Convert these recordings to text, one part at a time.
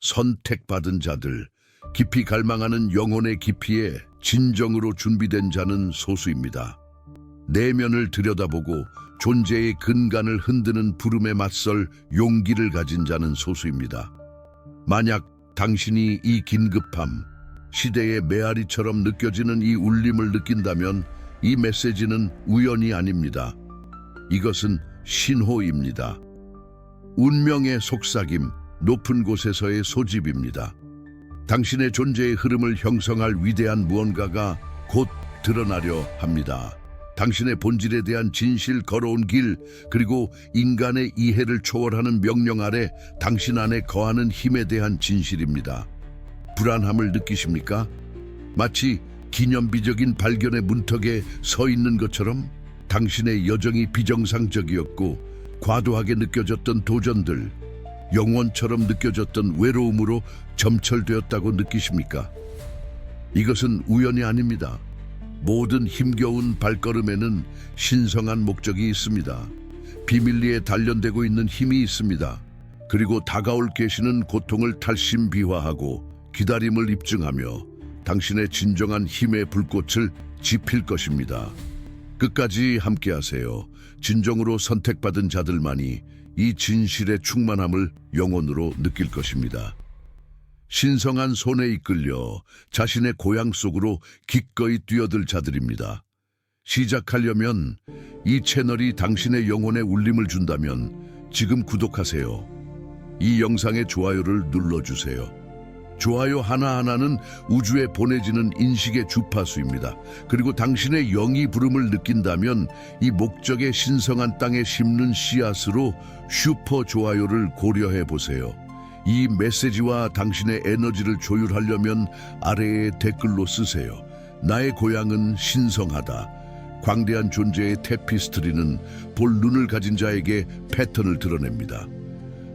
선택받은 자들, 깊이 갈망하는 영혼의 깊이에 진정으로 준비된 자는 소수입니다. 내면을 들여다보고 존재의 근간을 흔드는 부름에 맞설 용기를 가진 자는 소수입니다. 만약 당신이 이 긴급함, 시대의 메아리처럼 느껴지는 이 울림을 느낀다면 이 메시지는 우연이 아닙니다. 이것은 신호입니다. 운명의 속삭임, 높은 곳에서의 소집입니다. 당신의 존재의 흐름을 형성할 위대한 무언가가 곧 드러나려 합니다. 당신의 본질에 대한 진실, 걸어온 길, 그리고 인간의 이해를 초월하는 명령 아래 당신 안에 거하는 힘에 대한 진실입니다. 불안함을 느끼십니까? 마치 기념비적인 발견의 문턱에 서 있는 것처럼 당신의 여정이 비정상적이었고 과도하게 느껴졌던 도전들, 영원처럼 느껴졌던 외로움으로 점철되었다고 느끼십니까? 이것은 우연이 아닙니다. 모든 힘겨운 발걸음에는 신성한 목적이 있습니다. 비밀리에 단련되고 있는 힘이 있습니다. 그리고 다가올 계시는 고통을 탈심비화하고 기다림을 입증하며 당신의 진정한 힘의 불꽃을 지필 것입니다. 끝까지 함께하세요. 진정으로 선택받은 자들만이 이 진실의 충만함을 영혼으로 느낄 것입니다. 신성한 손에 이끌려 자신의 고향 속으로 기꺼이 뛰어들 자들입니다. 시작하려면 이 채널이 당신의 영혼에 울림을 준다면 지금 구독하세요. 이 영상의 좋아요를 눌러주세요. 좋아요 하나하나는 우주에 보내지는 인식의 주파수입니다. 그리고 당신의 영이 부름을 느낀다면 이 목적의 신성한 땅에 심는 씨앗으로 슈퍼 좋아요를 고려해 보세요. 이 메시지와 당신의 에너지를 조율하려면 아래에 댓글로 쓰세요. 나의 고향은 신성하다. 광대한 존재의 테피스트리는 볼 눈을 가진 자에게 패턴을 드러냅니다.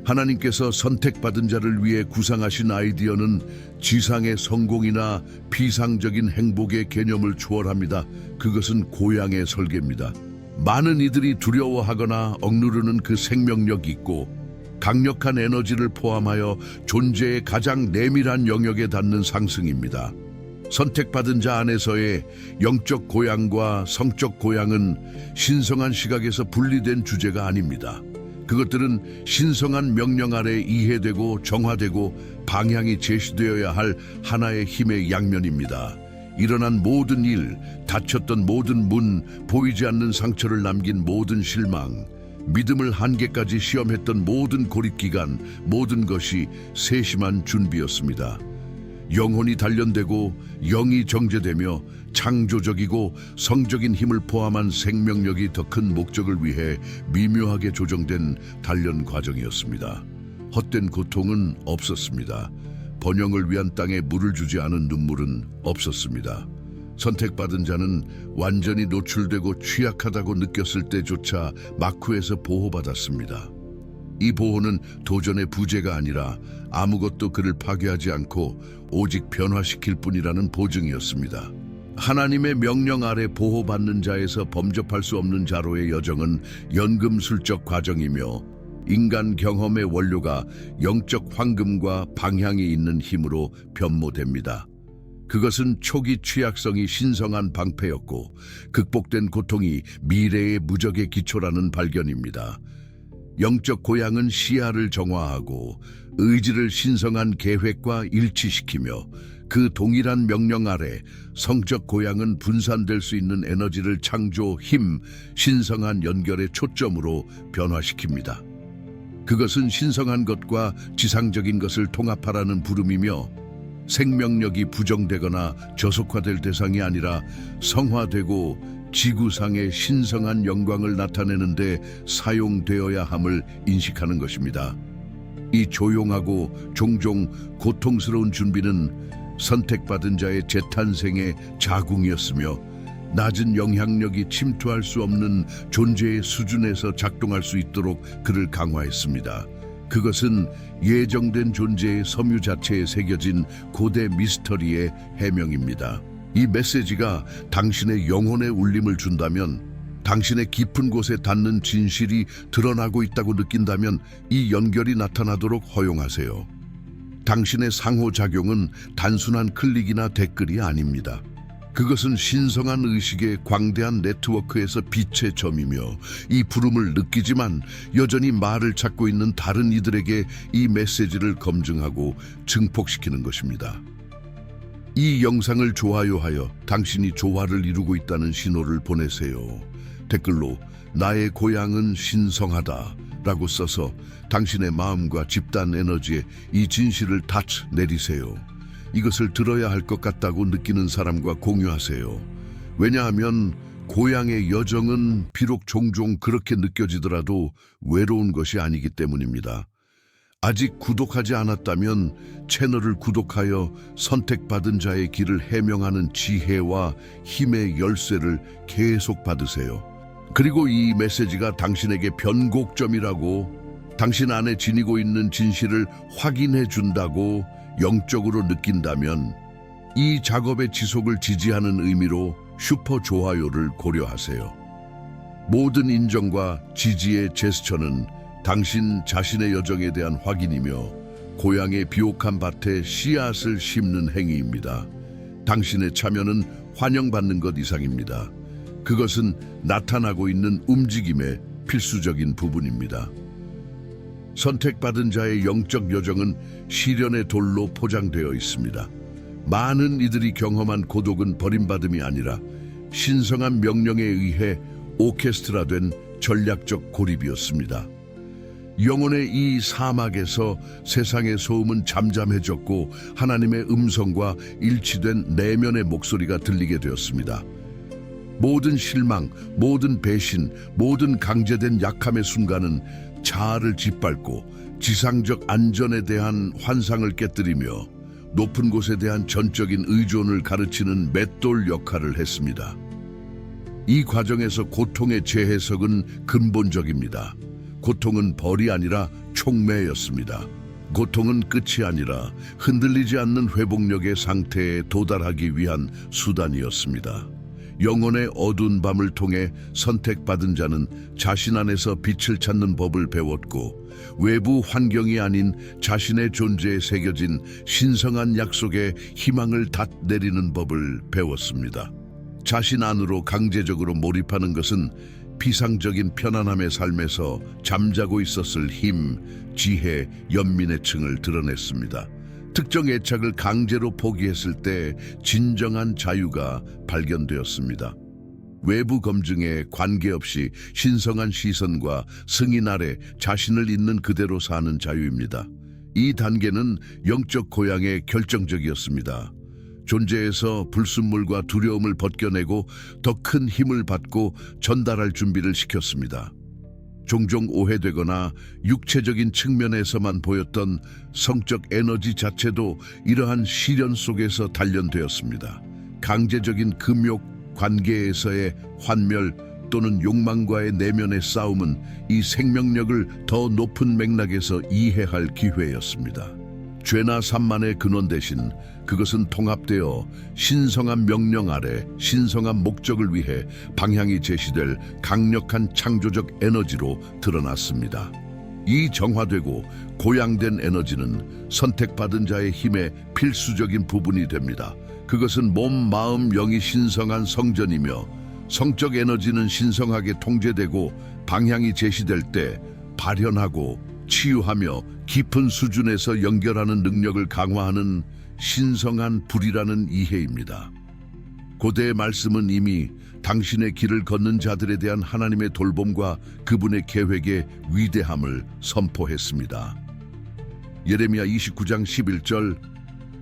하나님께서 선택받은 자를 위해 구상하신 아이디어는 지상의 성공이나 비상적인 행복의 개념을 초월합니다. 그것은 고향의 설계입니다. 많은 이들이 두려워하거나 억누르는 그 생명력 있고 강력한 에너지를 포함하여 존재의 가장 내밀한 영역에 닿는 상승입니다. 선택받은 자 안에서의 영적 고향과 성적 고향은 신성한 시각에서 분리된 주제가 아닙니다. 그것들은 신성한 명령 아래 이해되고 정화되고 방향이 제시되어야 할 하나의 힘의 양면입니다. 일어난 모든 일, 닫혔던 모든 문, 보이지 않는 상처를 남긴 모든 실망, 믿음을 한계까지 시험했던 모든 고립기간, 모든 것이 세심한 준비였습니다. 영혼이 단련되고 영이 정제되며 창조적이고 성적인 힘을 포함한 생명력이 더 큰 목적을 위해 미묘하게 조정된 단련 과정이었습니다. 헛된 고통은 없었습니다. 번영을 위한 땅에 물을 주지 않은 눈물은 없었습니다. 선택받은 자는 완전히 노출되고 취약하다고 느꼈을 때조차 마쿠에서 보호받았습니다. 이 보호는 도전의 부재가 아니라 아무것도 그를 파괴하지 않고 오직 변화시킬 뿐이라는 보증이었습니다. 하나님의 명령 아래 보호받는 자에서 범접할 수 없는 자로의 여정은 연금술적 과정이며 인간 경험의 원료가 영적 황금과 방향이 있는 힘으로 변모됩니다. 그것은 초기 취약성이 신성한 방패였고 극복된 고통이 미래의 무적의 기초라는 발견입니다. 영적 고향은 시야를 정화하고 의지를 신성한 계획과 일치시키며 그 동일한 명령 아래 성적 고향은 분산될 수 있는 에너지를 창조, 힘, 신성한 연결의 초점으로 변화시킵니다. 그것은 신성한 것과 지상적인 것을 통합하라는 부름이며 생명력이 부정되거나 저속화될 대상이 아니라 성화되고 지구상의 신성한 영광을 나타내는데 사용되어야 함을 인식하는 것입니다. 이 조용하고 종종 고통스러운 준비는 선택받은 자의 재탄생의 자궁이었으며 낮은 영향력이 침투할 수 없는 존재의 수준에서 작동할 수 있도록 그를 강화했습니다. 그것은 예정된 존재의 섬유 자체에 새겨진 고대 미스터리의 해명입니다. 이 메시지가 당신의 영혼에 울림을 준다면, 당신의 깊은 곳에 닿는 진실이 드러나고 있다고 느낀다면 이 연결이 나타나도록 허용하세요. 당신의 상호작용은 단순한 클릭이나 댓글이 아닙니다. 그것은 신성한 의식의 광대한 네트워크에서 빛의 점이며, 이 부름을 느끼지만 여전히 말을 찾고 있는 다른 이들에게 이 메시지를 검증하고 증폭시키는 것입니다. 이 영상을 좋아요하여 당신이 조화를 이루고 있다는 신호를 보내세요. 댓글로 나의 고향은 신성하다 라고 써서 당신의 마음과 집단 에너지에 이 진실을 touch 내리세요. 이것을 들어야 할 것 같다고 느끼는 사람과 공유하세요. 왜냐하면 고향의 여정은 비록 종종 그렇게 느껴지더라도 외로운 것이 아니기 때문입니다. 아직 구독하지 않았다면 채널을 구독하여 선택받은 자의 길을 해명하는 지혜와 힘의 열쇠를 계속 받으세요. 그리고 이 메시지가 당신에게 변곡점이라고, 당신 안에 지니고 있는 진실을 확인해 준다고 영적으로 느낀다면 이 작업의 지속을 지지하는 의미로 슈퍼 좋아요를 고려하세요. 모든 인정과 지지의 제스처는 당신 자신의 여정에 대한 확인이며 고향의 비옥한 밭에 씨앗을 심는 행위입니다. 당신의 참여는 환영받는 것 이상입니다. 그것은 나타나고 있는 움직임의 필수적인 부분입니다. 선택받은 자의 영적 여정은 시련의 돌로 포장되어 있습니다. 많은 이들이 경험한 고독은 버림받음이 아니라 신성한 명령에 의해 오케스트라된 전략적 고립이었습니다. 영혼의 이 사막에서 세상의 소음은 잠잠해졌고 하나님의 음성과 일치된 내면의 목소리가 들리게 되었습니다. 모든 실망, 모든 배신, 모든 강제된 약함의 순간은 자아를 짓밟고 지상적 안전에 대한 환상을 깨뜨리며 높은 곳에 대한 전적인 의존을 가르치는 맷돌 역할을 했습니다. 이 과정에서 고통의 재해석은 근본적입니다. 고통은 벌이 아니라 촉매였습니다. 고통은 끝이 아니라 흔들리지 않는 회복력의 상태에 도달하기 위한 수단이었습니다. 영혼의 어두운 밤을 통해 선택받은 자는 자신 안에서 빛을 찾는 법을 배웠고, 외부 환경이 아닌 자신의 존재에 새겨진 신성한 약속에 희망을 닷내리는 법을 배웠습니다. 자신 안으로 강제적으로 몰입하는 것은 피상적인 편안함의 삶에서 잠자고 있었을 힘, 지혜, 연민의 층을 드러냈습니다. 특정 애착을 강제로 포기했을 때 진정한 자유가 발견되었습니다. 외부 검증에 관계없이 신성한 시선과 승인 아래 자신을 있는 그대로 사는 자유입니다. 이 단계는 영적 고향에 결정적이었습니다. 존재에서 불순물과 두려움을 벗겨내고 더 큰 힘을 받고 전달할 준비를 시켰습니다. 종종 오해되거나 육체적인 측면에서만 보였던 성적 에너지 자체도 이러한 시련 속에서 단련되었습니다. 강제적인 금욕 관계에서의 환멸 또는 욕망과의 내면의 싸움은 이 생명력을 더 높은 맥락에서 이해할 기회였습니다. 죄나 산만의 근원 대신 그것은 통합되어 신성한 명령 아래 신성한 목적을 위해 방향이 제시될 강력한 창조적 에너지로 드러났습니다. 이 정화되고 고양된 에너지는 선택받은 자의 힘의 필수적인 부분이 됩니다. 그것은 몸, 마음, 영이 신성한 성전이며, 성적 에너지는 신성하게 통제되고 방향이 제시될 때 발현하고 치유하며 깊은 수준에서 연결하는 능력을 강화하는 신성한 불이라는 이해입니다. 고대의 말씀은 이미 당신의 길을 걷는 자들에 대한 하나님의 돌봄과 그분의 계획의 위대함을 선포했습니다. 예레미야 29장 11절,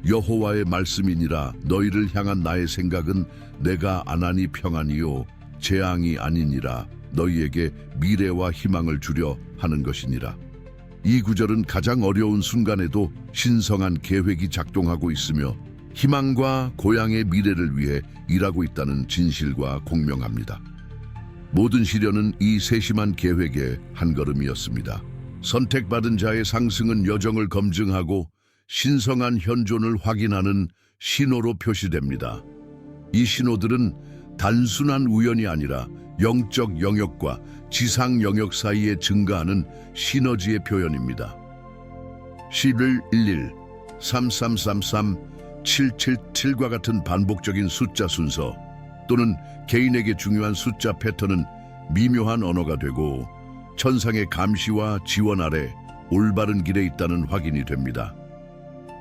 여호와의 말씀이니라 너희를 향한 나의 생각은 내가 안하니 평안이요 재앙이 아니니라 너희에게 미래와 희망을 주려 하는 것이니라. 이 구절은 가장 어려운 순간에도 신성한 계획이 작동하고 있으며 희망과 고향의 미래를 위해 일하고 있다는 진실과 공명합니다. 모든 시련은 이 세심한 계획의 한 걸음이었습니다. 선택받은 자의 상승은 여정을 검증하고 신성한 현존을 확인하는 신호로 표시됩니다. 이 신호들은 단순한 우연이 아니라 영적 영역과 지상 영역 사이에 증가하는 시너지의 표현입니다. 11.11 3333, 777과 같은 반복적인 숫자 순서 또는 개인에게 중요한 숫자 패턴은 미묘한 언어가 되고 천상의 감시와 지원 아래 올바른 길에 있다는 확인이 됩니다.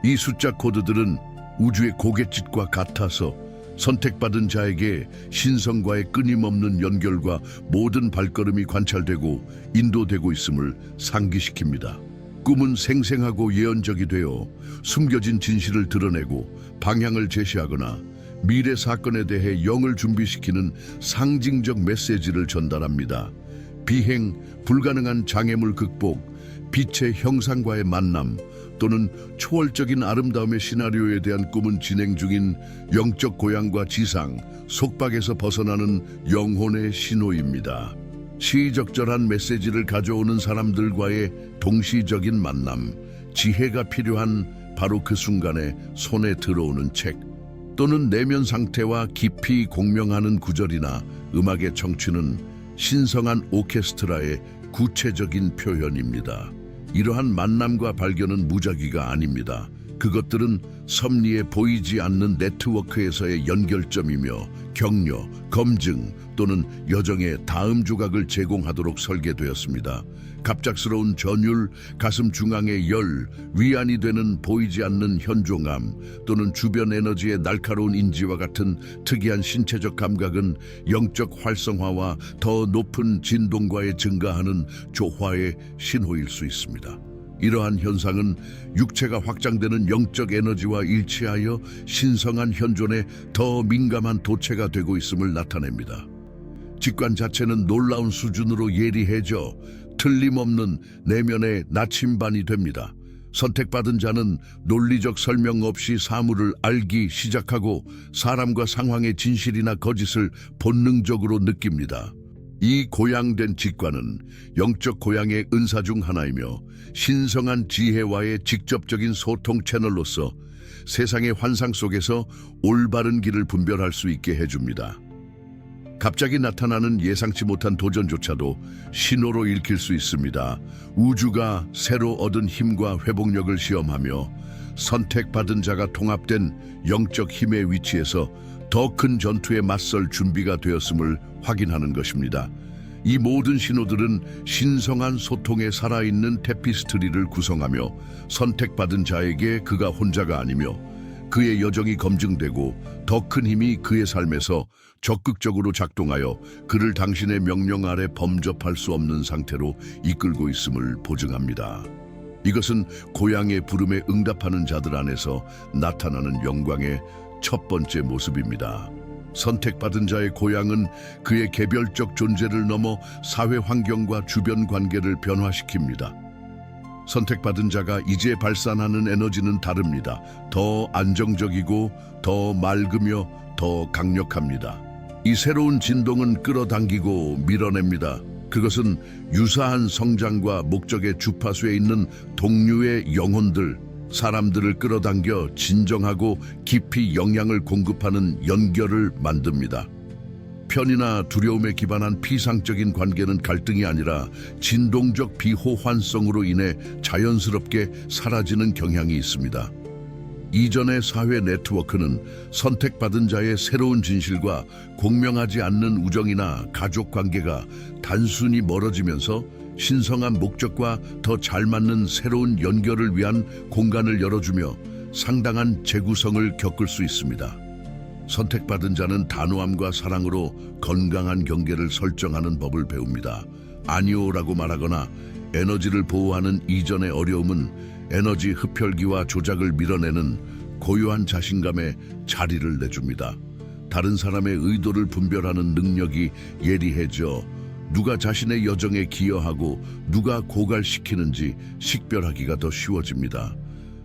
이 숫자 코드들은 우주의 고갯짓과 같아서 선택받은 자에게 신성과의 끊임없는 연결과 모든 발걸음이 관찰되고 인도되고 있음을 상기시킵니다. 꿈은 생생하고 예언적이 되어 숨겨진 진실을 드러내고 방향을 제시하거나 미래 사건에 대해 영을 준비시키는 상징적 메시지를 전달합니다. 비행, 불가능한 장애물 극복, 빛의 형상과의 만남 또는 초월적인 아름다움의 시나리오에 대한 꿈은 진행 중인 영적 고향과 지상, 속박에서 벗어나는 영혼의 신호입니다. 시의적절한 메시지를 가져오는 사람들과의 동시적인 만남, 지혜가 필요한 바로 그 순간에 손에 들어오는 책, 또는 내면 상태와 깊이 공명하는 구절이나 음악의 청취는 신성한 오케스트라의 구체적인 표현입니다. 이러한 만남과 발견은 무작위가 아닙니다. 그것들은 섭리에 보이지 않는 네트워크에서의 연결점이며 격려, 검증 또는 여정의 다음 조각을 제공하도록 설계되었습니다. 갑작스러운 전율, 가슴 중앙의 열, 위안이 되는 보이지 않는 현종함 또는 주변 에너지의 날카로운 인지와 같은 특이한 신체적 감각은 영적 활성화와 더 높은 진동과의 증가하는 조화의 신호일 수 있습니다. 이러한 현상은 육체가 확장되는 영적 에너지와 일치하여 신성한 현존에 더 민감한 도체가 되고 있음을 나타냅니다. 직관 자체는 놀라운 수준으로 예리해져 틀림없는 내면의 나침반이 됩니다. 선택받은 자는 논리적 설명 없이 사물을 알기 시작하고 사람과 상황의 진실이나 거짓을 본능적으로 느낍니다. 이 고양된 직관은 영적 고양의 은사 중 하나이며 신성한 지혜와의 직접적인 소통 채널로서 세상의 환상 속에서 올바른 길을 분별할 수 있게 해줍니다. 갑자기 나타나는 예상치 못한 도전조차도 신호로 읽힐 수 있습니다. 우주가 새로 얻은 힘과 회복력을 시험하며 선택받은 자가 통합된 영적 힘의 위치에서 더 큰 전투에 맞설 준비가 되었음을 확인하는 것입니다. 이 모든 신호들은 신성한 소통에 살아있는 테피스트리를 구성하며 선택받은 자에게 그가 혼자가 아니며 그의 여정이 검증되고 더 큰 힘이 그의 삶에서 적극적으로 작동하여 그를 당신의 명령 아래 범접할 수 없는 상태로 이끌고 있음을 보증합니다. 이것은 고향의 부름에 응답하는 자들 안에서 나타나는 영광의 첫 번째 모습입니다. 선택받은 자의 고향은 그의 개별적 존재를 넘어 사회 환경과 주변 관계를 변화시킵니다. 선택받은 자가 이제 발산하는 에너지는 다릅니다. 더 안정적이고 더 맑으며 더 강력합니다. 이 새로운 진동은 끌어당기고 밀어냅니다. 그것은 유사한 성장과 목적의 주파수에 있는 동류의 영혼들, 사람들을 끌어당겨 진정하고 깊이 영향을 공급하는 연결을 만듭니다. 편이나 두려움에 기반한 피상적인 관계는 갈등이 아니라 진동적 비호환성으로 인해 자연스럽게 사라지는 경향이 있습니다. 이전의 사회 네트워크는 선택받은 자의 새로운 진실과 공명하지 않는 우정이나 가족 관계가 단순히 멀어지면서 신성한 목적과 더 잘 맞는 새로운 연결을 위한 공간을 열어주며 상당한 재구성을 겪을 수 있습니다. 선택받은 자는 단호함과 사랑으로 건강한 경계를 설정하는 법을 배웁니다. 아니오라고 말하거나 에너지를 보호하는 이전의 어려움은 에너지 흡혈기와 조작을 밀어내는 고요한 자신감에 자리를 내줍니다. 다른 사람의 의도를 분별하는 능력이 예리해져 누가 자신의 여정에 기여하고 누가 고갈시키는지 식별하기가 더 쉬워집니다.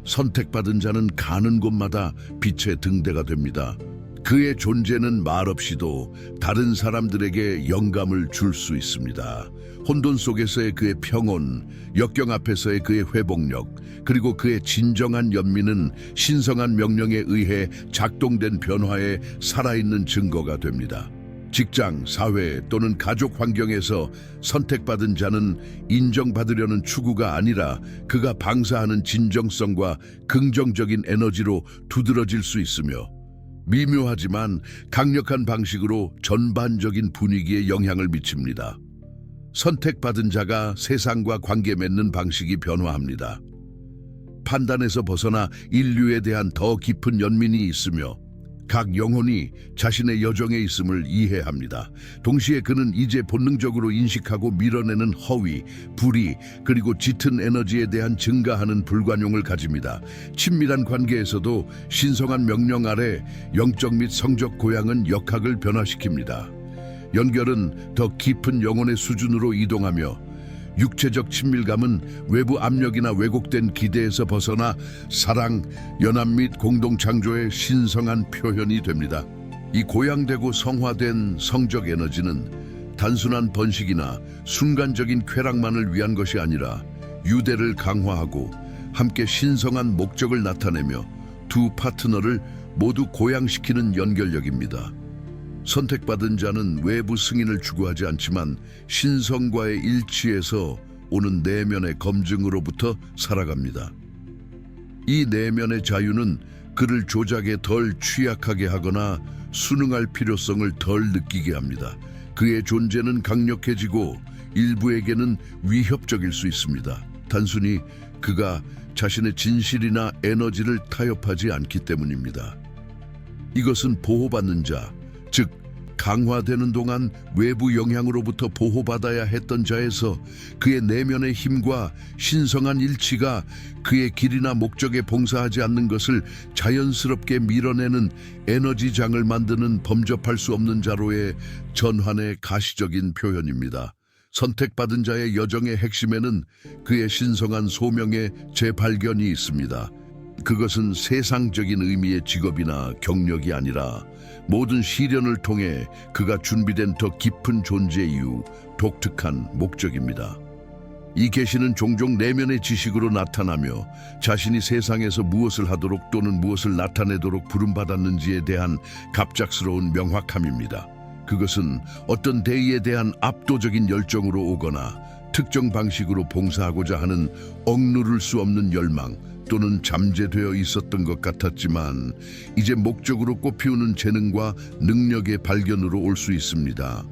선택받은 자는 가는 곳마다 빛의 등대가 됩니다. 그의 존재는 말없이도 다른 사람들에게 영감을 줄 수 있습니다. 혼돈 속에서의 그의 평온, 역경 앞에서의 그의 회복력, 그리고 그의 진정한 연민은 신성한 명령에 의해 작동된 변화의 살아있는 증거가 됩니다. 직장, 사회 또는 가족 환경에서 선택받은 자는 인정받으려는 추구가 아니라 그가 방사하는 진정성과 긍정적인 에너지로 두드러질 수 있으며 미묘하지만 강력한 방식으로 전반적인 분위기에 영향을 미칩니다. 선택받은 자가 세상과 관계 맺는 방식이 변화합니다. 판단에서 벗어나 인류에 대한 더 깊은 연민이 있으며 각 영혼이 자신의 여정에 있음을 이해합니다. 동시에 그는 이제 본능적으로 인식하고 밀어내는 허위, 불의, 그리고 짙은 에너지에 대한 증가하는 불관용을 가집니다. 친밀한 관계에서도 신성한 명령 아래 영적 및 성적 고양은 역학을 변화시킵니다. 연결은 더 깊은 영혼의 수준으로 이동하며 육체적 친밀감은 외부 압력이나 왜곡된 기대에서 벗어나 사랑, 연합 및 공동창조의 신성한 표현이 됩니다. 이 고양되고 성화된 성적 에너지는 단순한 번식이나 순간적인 쾌락만을 위한 것이 아니라 유대를 강화하고 함께 신성한 목적을 나타내며 두 파트너를 모두 고양시키는 연결력입니다. 선택받은 자는 외부 승인을 추구하지 않지만 신성과의 일치에서 오는 내면의 검증으로부터 살아갑니다. 이 내면의 자유는 그를 조작에 덜 취약하게 하거나 순응할 필요성을 덜 느끼게 합니다. 그의 존재는 강력해지고 일부에게는 위협적일 수 있습니다. 단순히 그가 자신의 진실이나 에너지를 타협하지 않기 때문입니다. 이것은 보호받는 자, 즉 강화되는 동안 외부 영향으로부터 보호받아야 했던 자에서 그의 내면의 힘과 신성한 일치가 그의 길이나 목적에 봉사하지 않는 것을 자연스럽게 밀어내는 에너지장을 만드는 범접할 수 없는 자로의 전환의 가시적인 표현입니다. 선택받은 자의 여정의 핵심에는 그의 신성한 소명의 재발견이 있습니다. 그것은 세상적인 의미의 직업이나 경력이 아니라 모든 시련을 통해 그가 준비된 더 깊은 존재 이유, 독특한 목적입니다. 이 계시는 종종 내면의 지식으로 나타나며 자신이 세상에서 무엇을 하도록 또는 무엇을 나타내도록 부름받았는지에 대한 갑작스러운 명확함입니다. 그것은 어떤 대의에 대한 압도적인 열정으로 오거나 특정 방식으로 봉사하고자 하는 억누를 수 없는 열망 또는 잠재되어 있었던 것 같았지만 이제 목적으로 꽃피우는 재능과 능력의 발견으로 올 수 있습니다.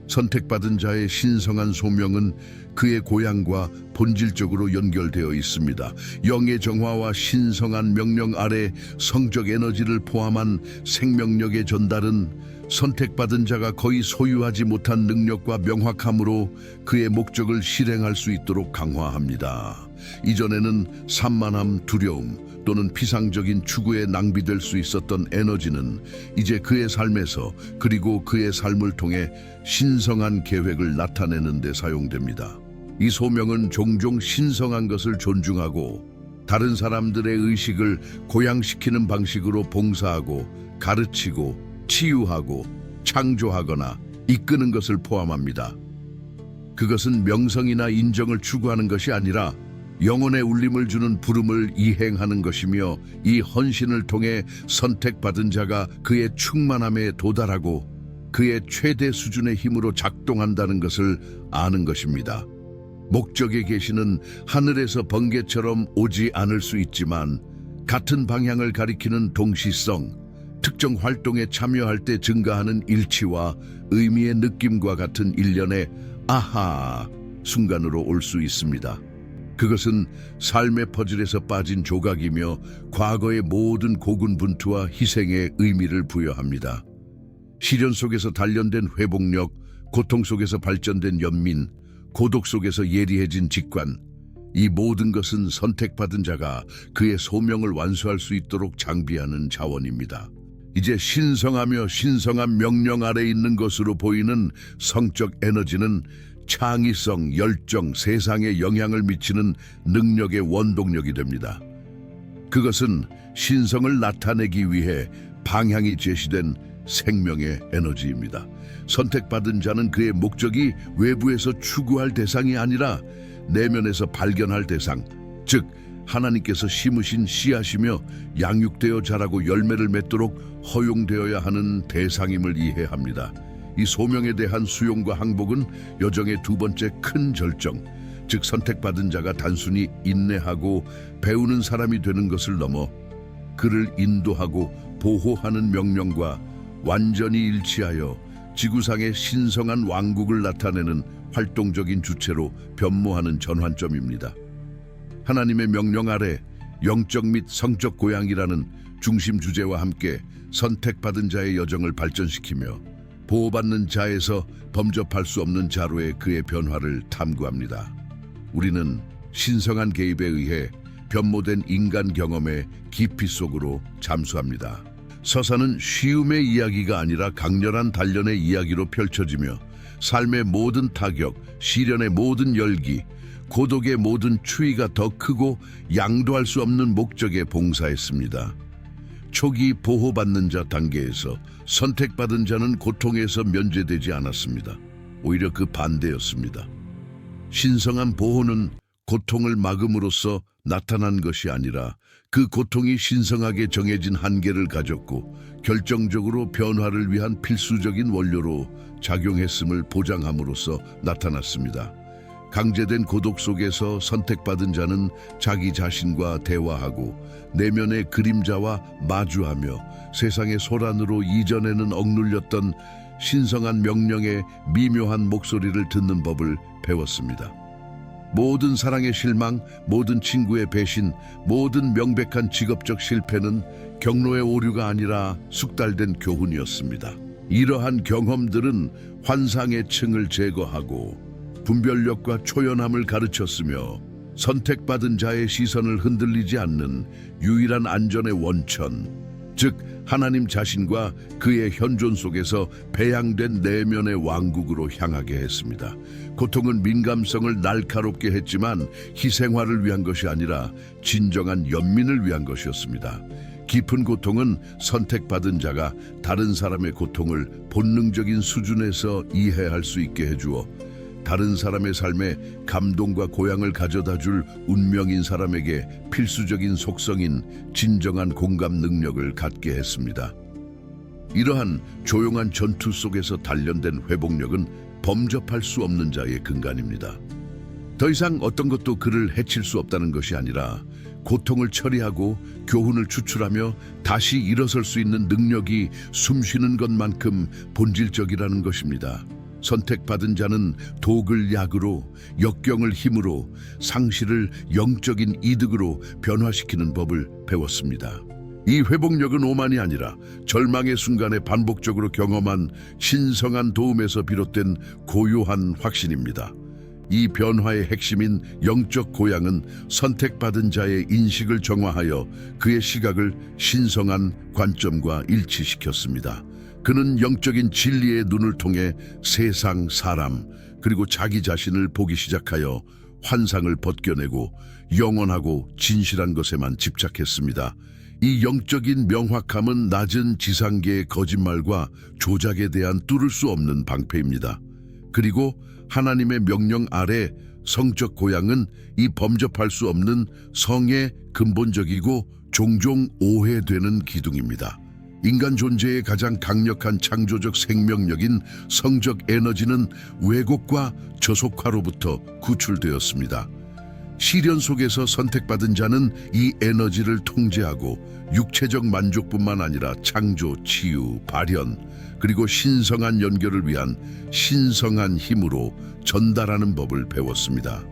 선택받은 자의 신성한 소명은 그의 고향과 본질적으로 연결되어 있습니다. 영의 정화와 신성한 명령 아래 성적 에너지를 포함한 생명력의 전달은 선택받은 자가 거의 소유하지 못한 능력과 명확함으로 그의 목적을 실행할 수 있도록 강화합니다. 이전에는 산만함, 두려움 또는 피상적인 추구에 낭비될 수 있었던 에너지는 이제 그의 삶에서 그리고 그의 삶을 통해 신성한 계획을 나타내는 데 사용됩니다. 이 소명은 종종 신성한 것을 존중하고 다른 사람들의 의식을 고양시키는 방식으로 봉사하고 가르치고 치유하고 창조하거나 이끄는 것을 포함합니다. 그것은 명성이나 인정을 추구하는 것이 아니라 영혼의 울림을 주는 부름을 이행하는 것이며 이 헌신을 통해 선택받은 자가 그의 충만함에 도달하고 그의 최대 수준의 힘으로 작동한다는 것을 아는 것입니다. 목적의 계시는 하늘에서 번개처럼 오지 않을 수 있지만 같은 방향을 가리키는 동시성, 특정 활동에 참여할 때 증가하는 일치와 의미의 느낌과 같은 일련의 아하 순간으로 올 수 있습니다. 그것은 삶의 퍼즐에서 빠진 조각이며 과거의 모든 고군분투와 희생의 의미를 부여합니다. 시련 속에서 단련된 회복력, 고통 속에서 발전된 연민, 고독 속에서 예리해진 직관, 이 모든 것은 선택받은 자가 그의 소명을 완수할 수 있도록 장비하는 자원입니다. 이제 신성하며 신성한 명령 아래 있는 것으로 보이는 성적 에너지는 창의성, 열정, 세상에 영향을 미치는 능력의 원동력이 됩니다. 그것은 신성을 나타내기 위해 방향이 제시된 생명의 에너지입니다. 선택받은 자는 그의 목적이 외부에서 추구할 대상이 아니라 내면에서 발견할 대상, 즉 하나님께서 심으신 씨앗이며 양육되어 자라고 열매를 맺도록 허용되어야 하는 대상임을 이해합니다. 이 소명에 대한 수용과 항복은 여정의 두 번째 큰 절정, 즉 선택받은 자가 단순히 인내하고 배우는 사람이 되는 것을 넘어 그를 인도하고 보호하는 명령과 완전히 일치하여 지구상의 신성한 왕국을 나타내는 활동적인 주체로 변모하는 전환점입니다. 하나님의 명령 아래 영적 및 성적 고향이라는 중심 주제와 함께 선택받은 자의 여정을 발전시키며 보호받는 자에서 범접할 수 없는 자로의 그의 변화를 탐구합니다. 우리는 신성한 개입에 의해 변모된 인간 경험의 깊이 속으로 잠수합니다. 서사는 쉬움의 이야기가 아니라 강렬한 단련의 이야기로 펼쳐지며 삶의 모든 타격, 시련의 모든 열기, 고독의 모든 추위가 더 크고 양도할 수 없는 목적에 봉사했습니다. 초기 보호받는 자 단계에서 선택받은 자는 고통에서 면제되지 않았습니다. 오히려 그 반대였습니다. 신성한 보호는 고통을 막음으로써 나타난 것이 아니라 그 고통이 신성하게 정해진 한계를 가졌고 결정적으로 변화를 위한 필수적인 원료로 작용했음을 보장함으로써 나타났습니다. 강제된 고독 속에서 선택받은 자는 자기 자신과 대화하고 내면의 그림자와 마주하며 세상의 소란으로 이전에는 억눌렸던 신성한 명령의 미묘한 목소리를 듣는 법을 배웠습니다. 모든 사랑의 실망, 모든 친구의 배신, 모든 명백한 직업적 실패는 경로의 오류가 아니라 숙달된 교훈이었습니다. 이러한 경험들은 환상의 층을 제거하고 분별력과 초연함을 가르쳤으며 선택받은 자의 시선을 흔들리지 않는 유일한 안전의 원천, 즉 하나님 자신과 그의 현존 속에서 배양된 내면의 왕국으로 향하게 했습니다. 고통은 민감성을 날카롭게 했지만 희생화를 위한 것이 아니라 진정한 연민을 위한 것이었습니다. 깊은 고통은 선택받은 자가 다른 사람의 고통을 본능적인 수준에서 이해할 수 있게 해주어 다른 사람의 삶에 감동과 고향을 가져다 줄 운명인 사람에게 필수적인 속성인 진정한 공감 능력을 갖게 했습니다. 이러한 조용한 전투 속에서 단련된 회복력은 범접할 수 없는 자의 근간입니다. 더 이상 어떤 것도 그를 해칠 수 없다는 것이 아니라 고통을 처리하고 교훈을 추출하며 다시 일어설 수 있는 능력이 숨쉬는 것만큼 본질적이라는 것입니다. 선택받은 자는 독을 약으로, 역경을 힘으로, 상실을 영적인 이득으로 변화시키는 법을 배웠습니다. 이 회복력은 오만이 아니라 절망의 순간에 반복적으로 경험한 신성한 도움에서 비롯된 고요한 확신입니다. 이 변화의 핵심인 영적 고향은 선택받은 자의 인식을 정화하여 그의 시각을 신성한 관점과 일치시켰습니다. 그는 영적인 진리의 눈을 통해 세상, 사람, 그리고 자기 자신을 보기 시작하여 환상을 벗겨내고 영원하고 진실한 것에만 집착했습니다. 이 영적인 명확함은 낮은 지상계의 거짓말과 조작에 대한 뚫을 수 없는 방패입니다. 그리고 하나님의 명령 아래 성적 고향은 이 범접할 수 없는 성의 근본적이고 종종 오해되는 기둥입니다. 인간 존재의 가장 강력한 창조적 생명력인 성적 에너지는 왜곡과 저속화로부터 구출되었습니다. 시련 속에서 선택받은 자는 이 에너지를 통제하고 육체적 만족뿐만 아니라 창조, 치유, 발현, 그리고 신성한 연결을 위한 신성한 힘으로 전달하는 법을 배웠습니다.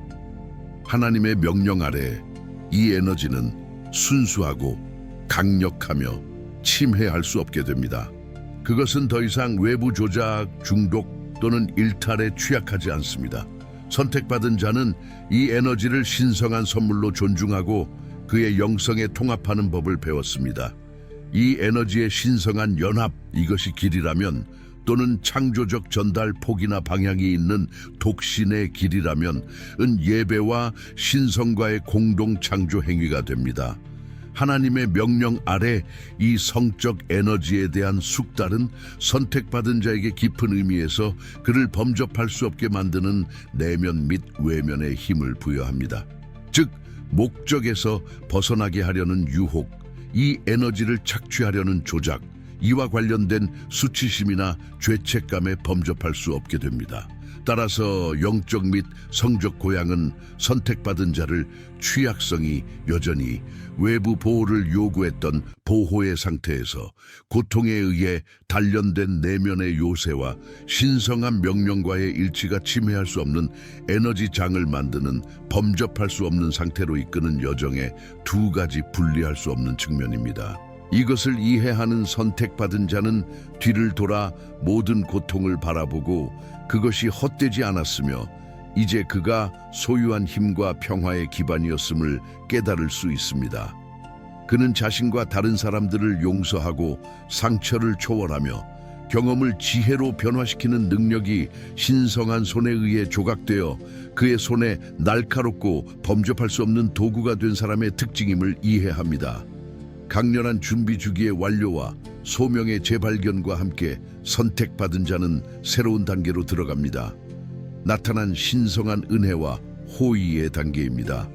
하나님의 명령 아래 이 에너지는 순수하고 강력하며 침해할 수 없게 됩니다. 그것은 더 이상 외부 조작, 중독 또는 일탈에 취약하지 않습니다. 선택받은 자는 이 에너지를 신성한 선물로 존중하고 그의 영성에 통합하는 법을 배웠습니다. 이 에너지의 신성한 연합, 이것이 길이라면 또는 창조적 전달 폭이나 방향이 있는 독신의 길이라면 은 예배와 신성과의 공동 창조 행위가 됩니다. 하나님의 명령 아래 이 성적 에너지에 대한 숙달은 선택받은 자에게 깊은 의미에서 그를 범접할 수 없게 만드는 내면 및 외면의 힘을 부여합니다. 즉, 목적에서 벗어나게 하려는 유혹, 이 에너지를 착취하려는 조작, 이와 관련된 수치심이나 죄책감에 범접할 수 없게 됩니다. 따라서 영적 및 성적 고양은 선택받은 자를 취약성이 여전히 외부 보호를 요구했던 보호의 상태에서 고통에 의해 단련된 내면의 요새와 신성한 명령과의 일치가 침해할 수 없는 에너지 장을 만드는 범접할 수 없는 상태로 이끄는 여정의 두 가지 분리할 수 없는 측면입니다. 이것을 이해하는 선택받은 자는 뒤를 돌아 모든 고통을 바라보고 그것이 헛되지 않았으며 이제 그가 소유한 힘과 평화의 기반이었음을 깨달을 수 있습니다. 그는 자신과 다른 사람들을 용서하고 상처를 초월하며 경험을 지혜로 변화시키는 능력이 신성한 손에 의해 조각되어 그의 손에 날카롭고 범접할 수 없는 도구가 된 사람의 특징임을 이해합니다. 강렬한 준비 주기의 완료와 소명의 재발견과 함께 선택받은 자는 새로운 단계로 들어갑니다. 나타난 신성한 은혜와 호의의 단계입니다.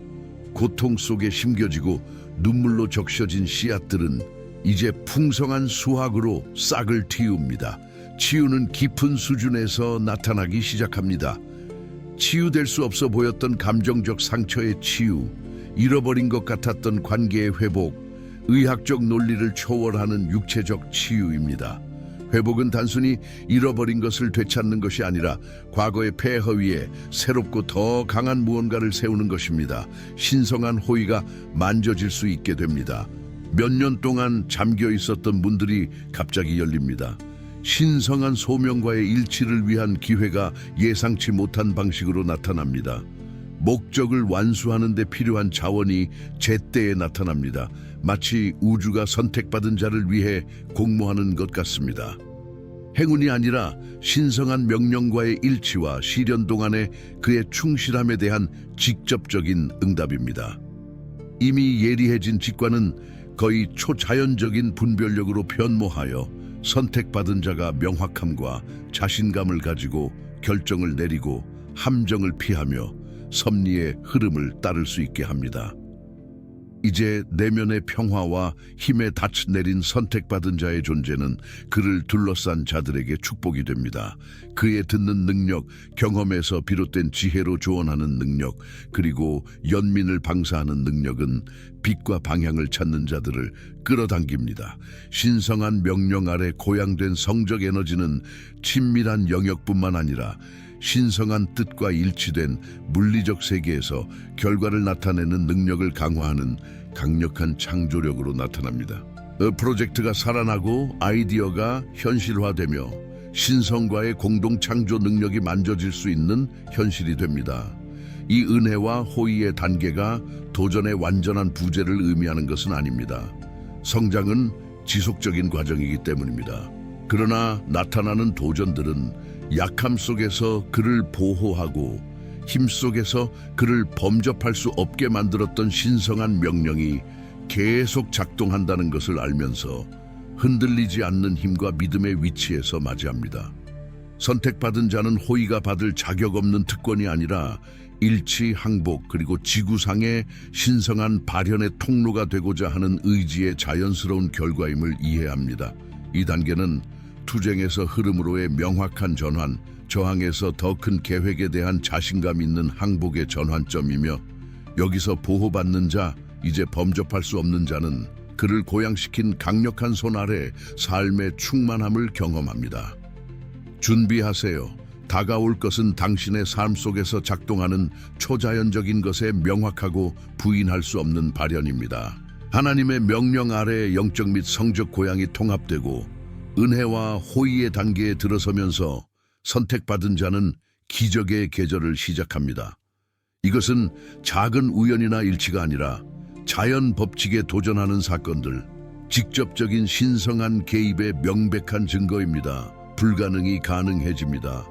고통 속에 심겨지고 눈물로 적셔진 씨앗들은 이제 풍성한 수확으로 싹을 틔웁니다. 치유는 깊은 수준에서 나타나기 시작합니다. 치유될 수 없어 보였던 감정적 상처의 치유, 잃어버린 것 같았던 관계의 회복, 의학적 논리를 초월하는 육체적 치유입니다. 회복은 단순히 잃어버린 것을 되찾는 것이 아니라 과거의 폐허 위에 새롭고 더 강한 무언가를 세우는 것입니다. 신성한 호의가 만져질 수 있게 됩니다. 몇 년 동안 잠겨 있었던 문들이 갑자기 열립니다. 신성한 소명과의 일치를 위한 기회가 예상치 못한 방식으로 나타납니다. 목적을 완수하는 데 필요한 자원이 제때에 나타납니다. 마치 우주가 선택받은 자를 위해 공모하는 것 같습니다. 행운이 아니라 신성한 명령과의 일치와 시련 동안의 그의 충실함에 대한 직접적인 응답입니다. 이미 예리해진 직관은 거의 초자연적인 분별력으로 변모하여 선택받은 자가 명확함과 자신감을 가지고 결정을 내리고 함정을 피하며 섭리의 흐름을 따를 수 있게 합니다. 이제 내면의 평화와 힘에 닻 내린 선택받은 자의 존재는 그를 둘러싼 자들에게 축복이 됩니다. 그의 듣는 능력, 경험에서 비롯된 지혜로 조언하는 능력, 그리고 연민을 방사하는 능력은 빛과 방향을 찾는 자들을 끌어당깁니다. 신성한 명령 아래 고양된 성적 에너지는 친밀한 영역뿐만 아니라 신성한 뜻과 일치된 물리적 세계에서 결과를 나타내는 능력을 강화하는 강력한 창조력으로 나타납니다. 프로젝트가 살아나고 아이디어가 현실화되며 신성과의 공동 창조 능력이 만져질 수 있는 현실이 됩니다. 이 은혜와 호의의 단계가 도전의 완전한 부재를 의미하는 것은 아닙니다. 성장은 지속적인 과정이기 때문입니다. 그러나 나타나는 도전들은 약함 속에서 그를 보호하고 힘 속에서 그를 범접할 수 없게 만들었던 신성한 명령이 계속 작동한다는 것을 알면서 흔들리지 않는 힘과 믿음의 위치에서 맞이합니다. 선택받은 자는 호의가 받을 자격 없는 특권이 아니라 일치, 항복, 그리고 지구상의 신성한 발현의 통로가 되고자 하는 의지의 자연스러운 결과임을 이해합니다. 이 단계는 투쟁에서 흐름으로의 명확한 전환, 저항에서 더 큰 계획에 대한 자신감 있는 항복의 전환점이며 여기서 보호받는 자, 이제 범접할 수 없는 자는 그를 고양시킨 강력한 손 아래 삶의 충만함을 경험합니다. 준비하세요. 다가올 것은 당신의 삶 속에서 작동하는 초자연적인 것에 명확하고 부인할 수 없는 발현입니다. 하나님의 명령 아래 영적 및 성적 고양이 통합되고 은혜와 호의의 단계에 들어서면서 선택받은 자는 기적의 계절을 시작합니다. 이것은 작은 우연이나 일치가 아니라 자연 법칙에 도전하는 사건들, 직접적인 신성한 개입의 명백한 증거입니다. 불가능이 가능해집니다.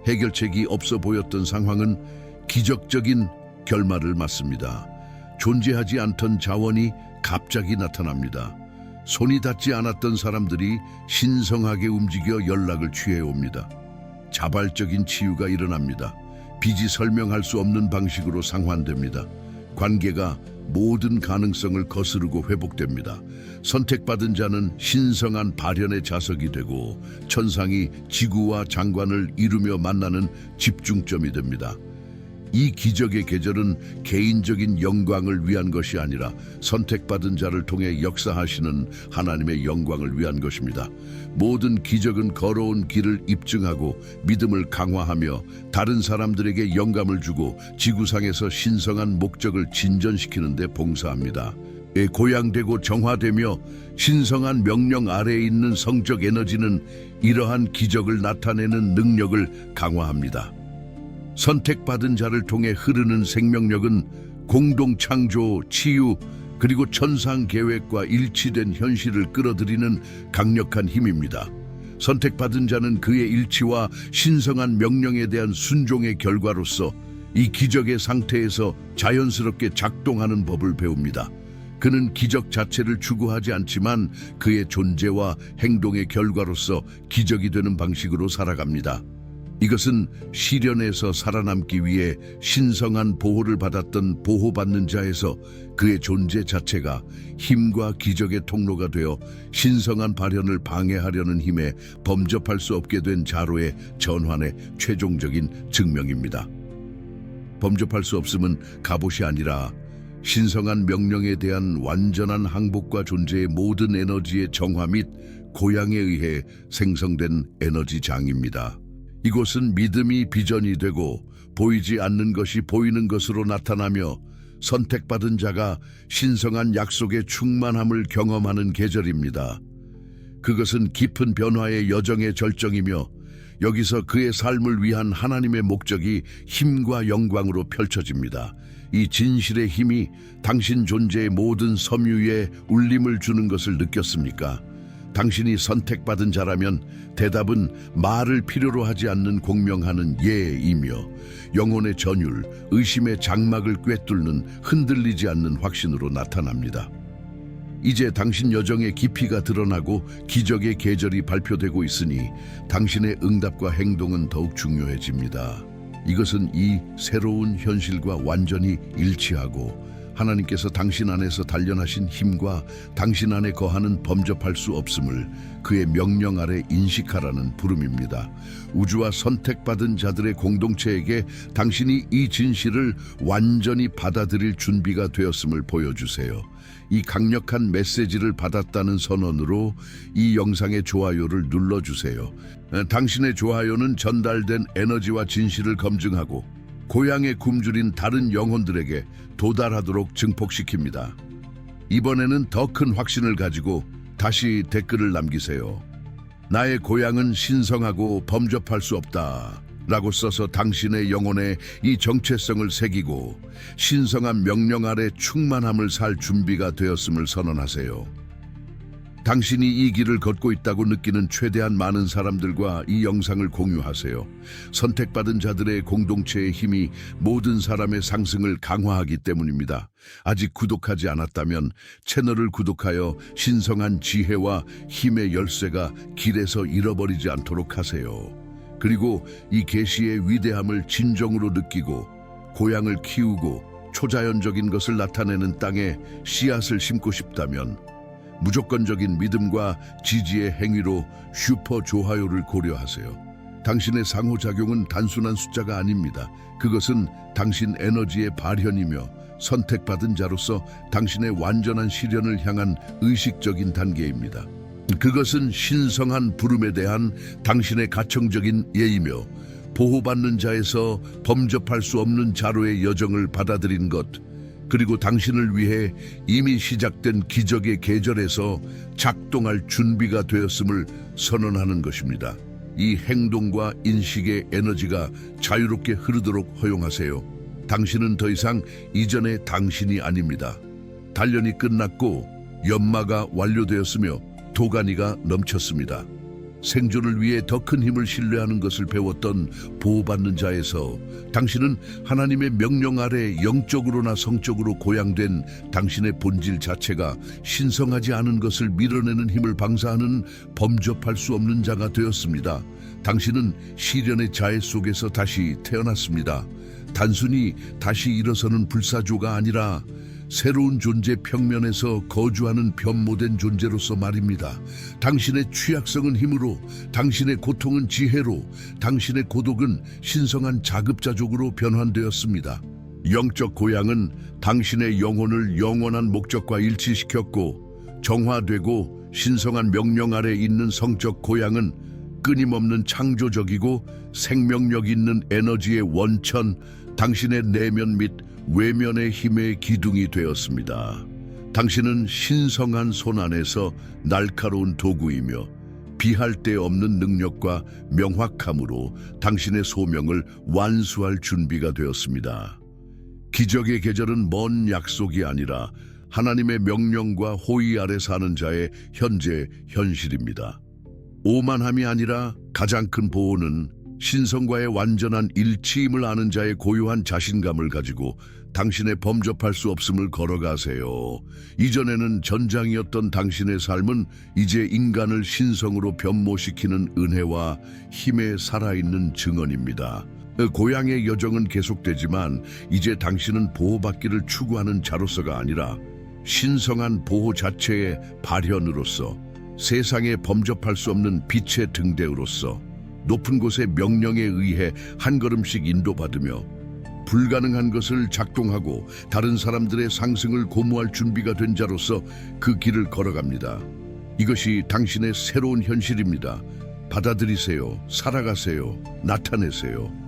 해결책이 없어 보였던 상황은 기적적인 결말을 맞습니다. 존재하지 않던 자원이 갑자기 나타납니다. 손이 닿지 않았던 사람들이 신성하게 움직여 연락을 취해옵니다. 자발적인 치유가 일어납니다. 빚이 설명할 수 없는 방식으로 상환됩니다. 관계가 모든 가능성을 거스르고 회복됩니다. 선택받은 자는 신성한 발현의 자석이 되고 천상이 지구와 장관을 이루며 만나는 집중점이 됩니다. 이 기적의 계절은 개인적인 영광을 위한 것이 아니라 선택받은 자를 통해 역사하시는 하나님의 영광을 위한 것입니다. 모든 기적은 걸어온 길을 입증하고 믿음을 강화하며 다른 사람들에게 영감을 주고 지구상에서 신성한 목적을 진전시키는 데 봉사합니다. 고양되고 정화되며 신성한 명령 아래에 있는 성적 에너지는 이러한 기적을 나타내는 능력을 강화합니다. 선택받은 자를 통해 흐르는 생명력은 공동 창조, 치유, 그리고 천상 계획과 일치된 현실을 끌어들이는 강력한 힘입니다. 선택받은 자는 그의 일치와 신성한 명령에 대한 순종의 결과로서 이 기적의 상태에서 자연스럽게 작동하는 법을 배웁니다. 그는 기적 자체를 추구하지 않지만 그의 존재와 행동의 결과로서 기적이 되는 방식으로 살아갑니다. 이것은 시련에서 살아남기 위해 신성한 보호를 받았던 보호받는 자에서 그의 존재 자체가 힘과 기적의 통로가 되어 신성한 발현을 방해하려는 힘에 범접할 수 없게 된 자로의 전환의 최종적인 증명입니다. 범접할 수 없음은 갑옷이 아니라 신성한 명령에 대한 완전한 항복과 존재의 모든 에너지의 정화 및 고양에 의해 생성된 에너지장입니다. 이곳은 믿음이 비전이 되고 보이지 않는 것이 보이는 것으로 나타나며 선택받은 자가 신성한 약속의 충만함을 경험하는 계절입니다. 그것은 깊은 변화의 여정의 절정이며 여기서 그의 삶을 위한 하나님의 목적이 힘과 영광으로 펼쳐집니다. 이 진실의 힘이 당신 존재의 모든 섬유에 울림을 주는 것을 느꼈습니까? 당신이 선택받은 자라면 대답은 말을 필요로 하지 않는 공명하는 예이며 영혼의 전율, 의심의 장막을 꿰뚫는 흔들리지 않는 확신으로 나타납니다. 이제 당신 여정의 깊이가 드러나고 기적의 계절이 발표되고 있으니 당신의 응답과 행동은 더욱 중요해집니다. 이것은 이 새로운 현실과 완전히 일치하고 하나님께서 당신 안에서 단련하신 힘과 당신 안에 거하는 범접할 수 없음을 그의 명령 아래 인식하라는 부름입니다. 우주와 선택받은 자들의 공동체에게 당신이 이 진실을 완전히 받아들일 준비가 되었음을 보여주세요. 이 강력한 메시지를 받았다는 선언으로 이 영상의 좋아요를 눌러주세요. 당신의 좋아요는 전달된 에너지와 진실을 검증하고 고향에 굶주린 다른 영혼들에게 도달하도록 증폭시킵니다. 이번에는 더 큰 확신을 가지고 다시 댓글을 남기세요. 나의 고향은 신성하고 범접할 수 없다 라고 써서 당신의 영혼에 이 정체성을 새기고 신성한 명령 아래 충만함을 살 준비가 되었음을 선언하세요. 당신이 이 길을 걷고 있다고 느끼는 최대한 많은 사람들과 이 영상을 공유하세요. 선택받은 자들의 공동체의 힘이 모든 사람의 상승을 강화하기 때문입니다. 아직 구독하지 않았다면 채널을 구독하여 신성한 지혜와 힘의 열쇠가 길에서 잃어버리지 않도록 하세요. 그리고 이 계시의 위대함을 진정으로 느끼고 고향을 키우고 초자연적인 것을 나타내는 땅에 씨앗을 심고 싶다면 무조건적인 믿음과 지지의 행위로 슈퍼 좋아요를 고려하세요. 당신의 상호작용은 단순한 숫자가 아닙니다. 그것은 당신 에너지의 발현이며 선택받은 자로서 당신의 완전한 실현을 향한 의식적인 단계입니다. 그것은 신성한 부름에 대한 당신의 가청적인 예이며 보호받는 자에서 범접할 수 없는 자로의 여정을 받아들인 것, 그리고 당신을 위해 이미 시작된 기적의 계절에서 작동할 준비가 되었음을 선언하는 것입니다. 이 행동과 인식의 에너지가 자유롭게 흐르도록 허용하세요. 당신은 더 이상 이전의 당신이 아닙니다. 단련이 끝났고 연마가 완료되었으며 도가니가 넘쳤습니다. 생존을 위해 더 큰 힘을 신뢰하는 것을 배웠던 보호받는 자에서 당신은 하나님의 명령 아래 영적으로나 성적으로 고양된 당신의 본질 자체가 신성하지 않은 것을 밀어내는 힘을 방사하는 범접할 수 없는 자가 되었습니다. 당신은 시련의 자해 속에서 다시 태어났습니다. 단순히 다시 일어서는 불사조가 아니라 새로운 존재 평면에서 거주하는 변모된 존재로서 말입니다. 당신의 취약성은 힘으로, 당신의 고통은 지혜로, 당신의 고독은 신성한 자급자족으로 변환되었습니다. 영적 고향은 당신의 영혼을 영원한 목적과 일치시켰고, 정화되고 신성한 명령 아래 있는 성적 고향은 끊임없는 창조적이고 생명력 있는 에너지의 원천, 당신의 내면 및 외면의 힘의 기둥이 되었습니다. 당신은 신성한 손 안에서 날카로운 도구이며 비할 데 없는 능력과 명확함으로 당신의 소명을 완수할 준비가 되었습니다. 기적의 계절은 먼 약속이 아니라 하나님의 명령과 호의 아래 사는 자의 현재 현실입니다. 오만함이 아니라 가장 큰 보호는 신성과의 완전한 일치임을 아는 자의 고요한 자신감을 가지고 당신의 범접할 수 없음을 걸어가세요. 이전에는 전장이었던 당신의 삶은 이제 인간을 신성으로 변모시키는 은혜와 힘에 살아있는 증언입니다. 고향의 여정은 계속되지만 이제 당신은 보호받기를 추구하는 자로서가 아니라 신성한 보호 자체의 발현으로서, 세상에 범접할 수 없는 빛의 등대우로서 높은 곳의 명령에 의해 한 걸음씩 인도받으며 불가능한 것을 작동하고 다른 사람들의 상승을 고무할 준비가 된 자로서 그 길을 걸어갑니다. 이것이 당신의 새로운 현실입니다. 받아들이세요. 살아가세요. 나타내세요.